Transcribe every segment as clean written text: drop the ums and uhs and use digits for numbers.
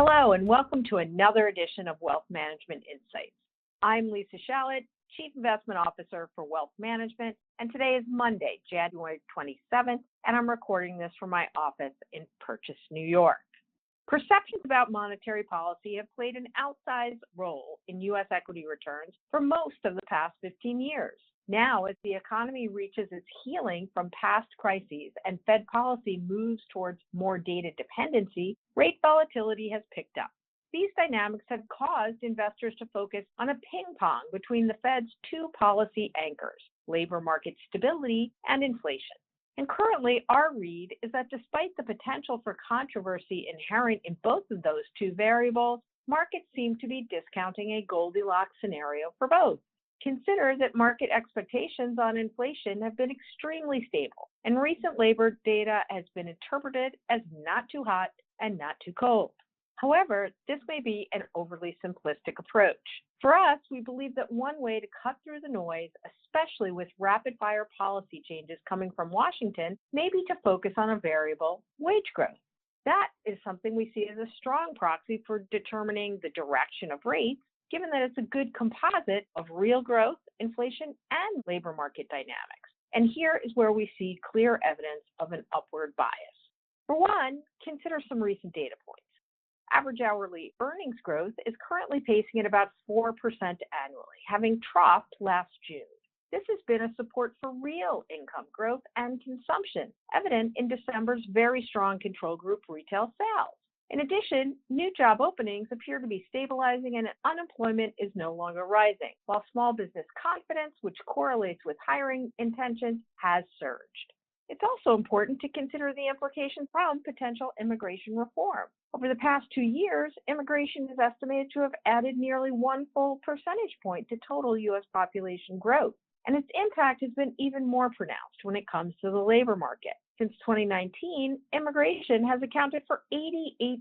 Hello, and welcome to another edition of Wealth Management Insights. I'm Lisa Shalett, Chief Investment Officer for Wealth Management, and today is Monday, January 27th, and I'm recording this from my office in Purchase, New York. Perceptions about monetary policy have played an outsized role in U.S. equity returns for most of the past 15 years. Now, as the economy reaches its healing from past crises and Fed policy moves towards more data dependency, rate volatility has picked up. These dynamics have caused investors to focus on a ping pong between the Fed's two policy anchors, labor market stability and inflation. And currently, our read is that despite the potential for controversy inherent in both of those two variables, markets seem to be discounting a Goldilocks scenario for both. Consider that market expectations on inflation have been extremely stable, and recent labor data has been interpreted as not too hot and not too cold. However, this may be an overly simplistic approach. For us, we believe that one way to cut through the noise, especially with rapid-fire policy changes coming from Washington, may be to focus on a variable, wage growth. That is something we see as a strong proxy for determining the direction of rates, given that it's a good composite of real growth, inflation, and labor market dynamics. And here is where we see clear evidence of an upward bias. For one, consider some recent data points. Average hourly earnings growth is currently pacing at about 4% annually, having troughed last June. This has been a support for real income growth and consumption, evident in December's very strong control group retail sales. In addition, new job openings appear to be stabilizing and unemployment is no longer rising, while small business confidence, which correlates with hiring intentions, has surged. It's also important to consider the implications from potential immigration reform. Over the past 2 years, immigration is estimated to have added nearly 1 full percentage point to total U.S. population growth, and its impact has been even more pronounced when it comes to the labor market. Since 2019, immigration has accounted for 88%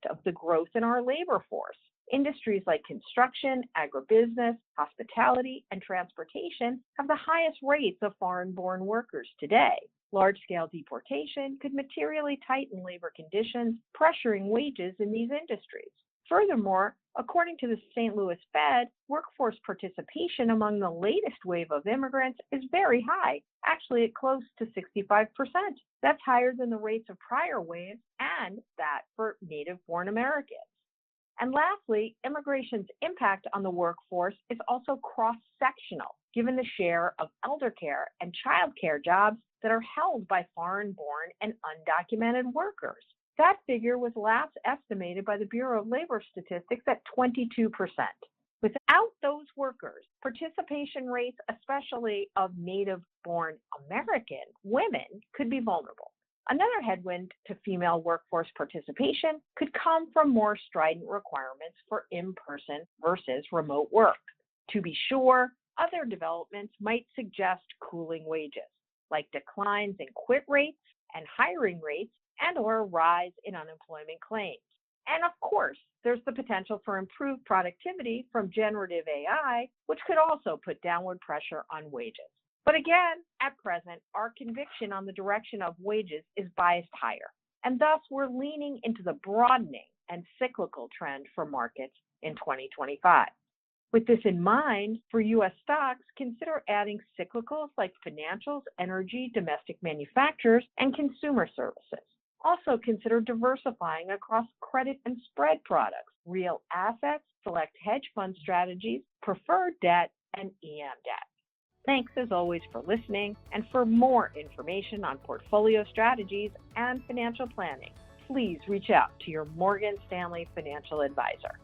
of the growth in our labor force. Industries like construction, agribusiness, hospitality, and transportation have the highest rates of foreign-born workers today. Large-scale deportation could materially tighten labor conditions, pressuring wages in these industries. Furthermore, according to the St. Louis Fed, workforce participation among the latest wave of immigrants is very high, actually at close to 65%. That's higher than the rates of prior waves and that for native-born Americans. And lastly, immigration's impact on the workforce is also cross-sectional, given the share of elder care and child care jobs that are held by foreign-born and undocumented workers. That figure was last estimated by the Bureau of Labor Statistics at 22%. Without those workers, participation rates, especially of native-born American women, could be vulnerable. Another headwind to female workforce participation could come from more strident requirements for in-person versus remote work. To be sure, other developments might suggest cooling wages, like declines in quit rates and hiring rates and/or a rise in unemployment claims. And of course, there's the potential for improved productivity from generative AI, which could also put downward pressure on wages. But again, at present, our conviction on the direction of wages is biased higher, and thus we're leaning into the broadening and cyclical trend for markets in 2025. With this in mind, for U.S. stocks, consider adding cyclicals like financials, energy, domestic manufacturers, and consumer services. Also consider diversifying across credit and spread products, real assets, select hedge fund strategies, preferred debt, and EM debt. Thanks as always for listening, and for more information on portfolio strategies and financial planning, please reach out to your Morgan Stanley financial advisor.